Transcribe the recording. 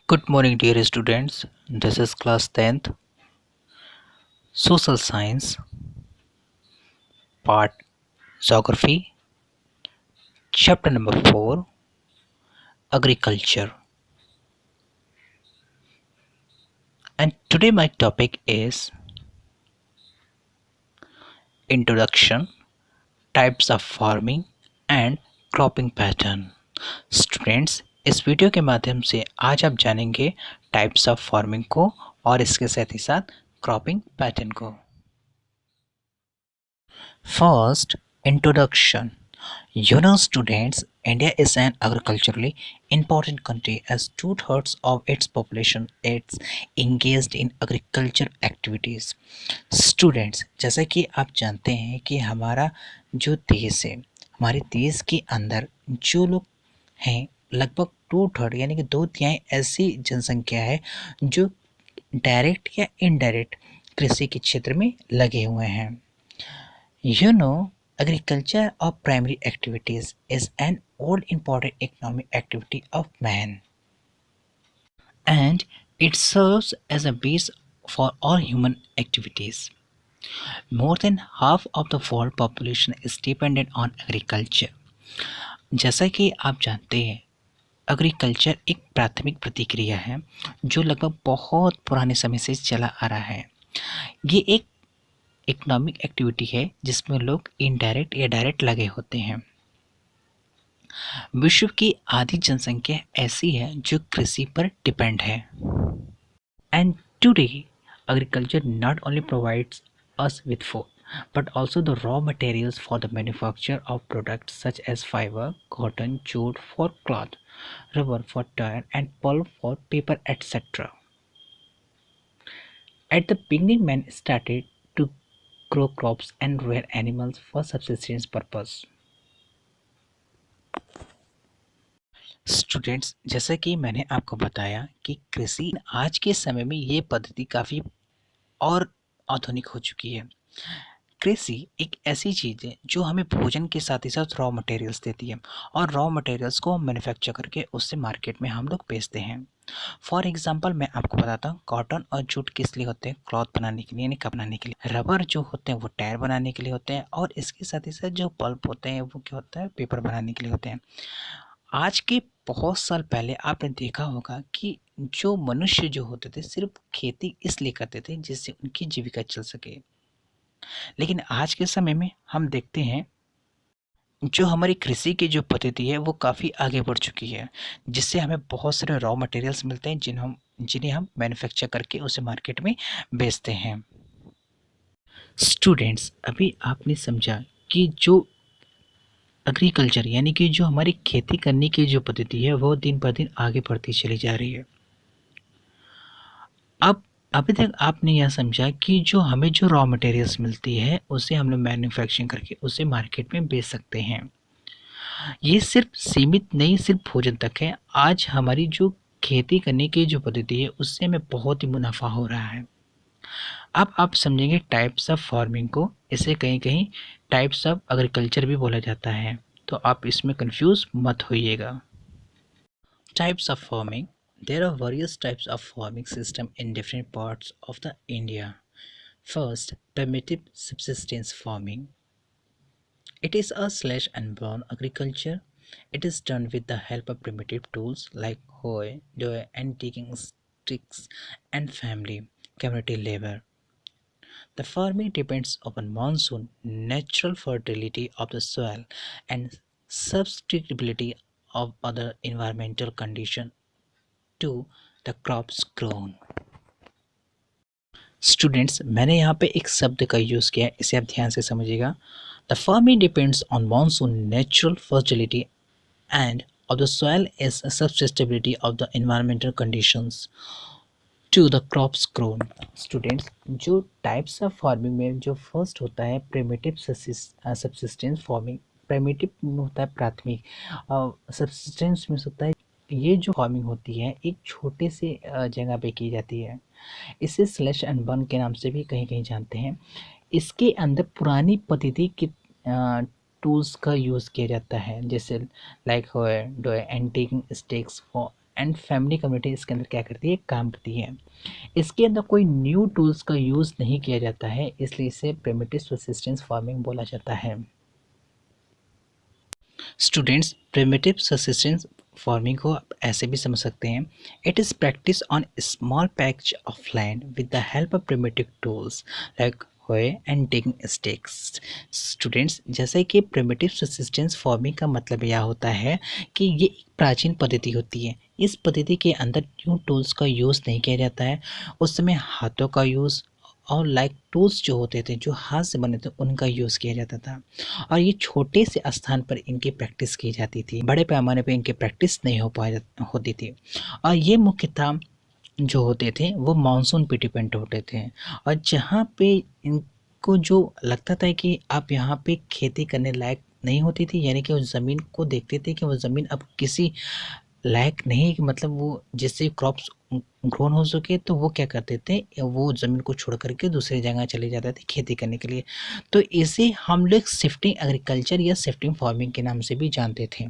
Good morning, dear students. This is class 10th, Social Science, Part Geography, Chapter number 4, Agriculture. And today my topic is Introduction, Types of Farming and Cropping Pattern. Students इस video के माध्यम से आज आप जानेंगे types of farming को और इसके साथ ही साथ क्रॉपिंग पैटर्न को। First, introduction. You know, students, India is an agriculturally important country as two-thirds of its population is engaged in agriculture activities. Students, जैसा कि आप जानते हैं कि हमारा जो देश है, हमारे देश के अंदर जो लोग हैं लगभग टू थर्ड यानी कि दो तिहाई ऐसी जनसंख्या है जो डायरेक्ट या इनडायरेक्ट कृषि के क्षेत्र में लगे हुए हैं। You know, agriculture or primary activities is an all important economic activity of man, and it serves as a base for all human activities. More than half of the world population is dependent on agriculture. जैसा कि आप जानते हैं, agriculture एक प्राथमिक प्रतिक्रिया है जो लगभग बहुत पुराने समय से चला आ रहा है। ये एक इकोनॉमिक एक्टिविटी है जिसमें लोग इनडायरेक्ट या डायरेक्ट लगे होते हैं। विश्व की आधी जनसंख्या ऐसी है जो कृषि पर डिपेंड है। And today agriculture not only provides us with food but also the raw materials for the manufacture of products such as fiber, cotton, jute for cloth, rubber for tire and pulp for paper, etc. At the beginning, man started to grow crops and rear animals for subsistence purpose. Students, जैसा कि मैंने आपको बताया कि कृषि आज के समय में ये पद्धति काफ़ी और आधुनिक हो चुकी है। कृषि एक ऐसी चीज़ है जो हमें भोजन के साथ ही साथ रॉ मटेरियल्स देती है और रॉ मटेरियल्स को हम मैन्युफैक्चर करके उससे मार्केट में हम लोग बेचते हैं। फॉर एग्जांपल मैं आपको बताता हूँ, कॉटन और जूट किस लिए होते हैं? क्लॉथ बनाने के लिए यानी कपड़ा बनाने के लिए। रबर जो होते हैं वो टायर बनाने के लिए होते हैं और इसके साथ ही साथ जो पल्प होते हैं वो क्या होता है? पेपर बनाने के लिए होते हैं। आज के बहुत साल पहले आपने देखा होगा कि जो मनुष्य जो होते थे सिर्फ खेती इसलिए करते थे जिससे उनकी जीविका चल सके। लेकिन आज के समय में हम देखते हैं जो हमारी कृषि की जो पद्धति है वो काफ़ी आगे बढ़ चुकी है, जिससे हमें बहुत सारे रॉ मटेरियल्स मिलते हैं जिन्हें हम मैन्युफैक्चर करके उसे मार्केट में बेचते हैं। स्टूडेंट्स, अभी आपने समझा कि जो एग्रीकल्चर यानी कि जो हमारी खेती करने की जो पद्धति है वो दिन पर दिन आगे बढ़ती चली जा रही है। अब अभी तक आपने यह समझा कि जो हमें जो रॉ मटेरियल्स मिलती है उसे हम लोग मैन्युफैक्चरिंग करके उसे मार्केट में बेच सकते हैं। ये सिर्फ सीमित नहीं सिर्फ भोजन तक है। आज हमारी जो खेती करने की जो पद्धति है उससे हमें बहुत ही मुनाफा हो रहा है। अब आप समझेंगे टाइप्स ऑफ फार्मिंग को। इसे कहीं कहीं टाइप्स ऑफ एग्रीकल्चर भी बोला जाता है, तो आप इसमें कंफ्यूज मत होइएगा। Types of farming. There are various types of farming system in different parts of the India. First, primitive subsistence farming. It is a slash and burn agriculture. It is done with the help of primitive tools like hoe, doe, and digging sticks and family community labor. The farming depends upon monsoon, natural fertility of the soil, and substitutability of other environmental conditions to the crops grown. Students, मैंने यहाँ पे एक शब्द का use किया है, इसे आप ध्यान से समझिएगा। The farming depends on monsoon, natural fertility and of the soil is a susceptibility of the environmental conditions to the crops grown. Students, जो टाइप्स ऑफ फार्मिंग में जो फर्स्ट होता है प्रिमिटिव सबसिस्टेंस फार्मिंग। प्रिमिटिव में होता है प्राथमिक, subsistence में होता है ये जो फार्मिंग होती है एक छोटे से जगह पे की जाती है। इसे स्लैश एंड बर्न के नाम से भी कहीं कहीं जानते हैं। इसके अंदर पुरानी पद्धति के टूल्स का यूज़ किया जाता है, जैसे like do and taking stakes for and family community इसके अंदर क्या करती है, काम करती है। इसके अंदर कोई न्यू टूल्स का यूज़ नहीं किया जाता है, इसलिए इसे प्रिमिटिव सब्सिस्टेंस फार्मिंग बोला जाता है। स्टूडेंट्स, प्रिमिटिव सब्सिस्टेंस फार्मिंग को आप ऐसे भी समझ सकते हैं, it is practice on small patch of land with the help of primitive tools like होए एंड डिगिंग स्टिक्स। स्टूडेंट्स, जैसे कि प्रिमिटिव सब्सिस्टेंस फार्मिंग का मतलब यह होता है कि ये एक प्राचीन पद्धति होती है। इस पद्धति के अंदर न्यू टूल्स का यूज़ नहीं किया जाता है, उस समय हाथों का यूज़ और टूल्स जो होते थे, जो हाथ से बने थे, उनका यूज़ किया जाता था। और ये छोटे से स्थान पर इनकी प्रैक्टिस की जाती थी, बड़े पैमाने पे इनकी प्रैक्टिस नहीं होती थी। और ये मुख्यतः जो होते थे वो मानसून पे डिपेंड होते थे, और जहाँ पे इनको जो लगता था कि आप यहाँ पे खेती करने लायक नहीं होती थी, यानी कि उस ज़मीन को देखते थे कि वो ज़मीन अब किसी लायक नहीं है, कि मतलब वो जिससे क्रॉप्स ग्रोन हो सके, तो वो क्या करते थे, वो ज़मीन को छोड़ करके दूसरी जगह चले जाते थे खेती करने के लिए। तो इसे हम लोग शिफ्टिंग एग्रीकल्चर या शिफ्टिंग फार्मिंग के नाम से भी जानते थे।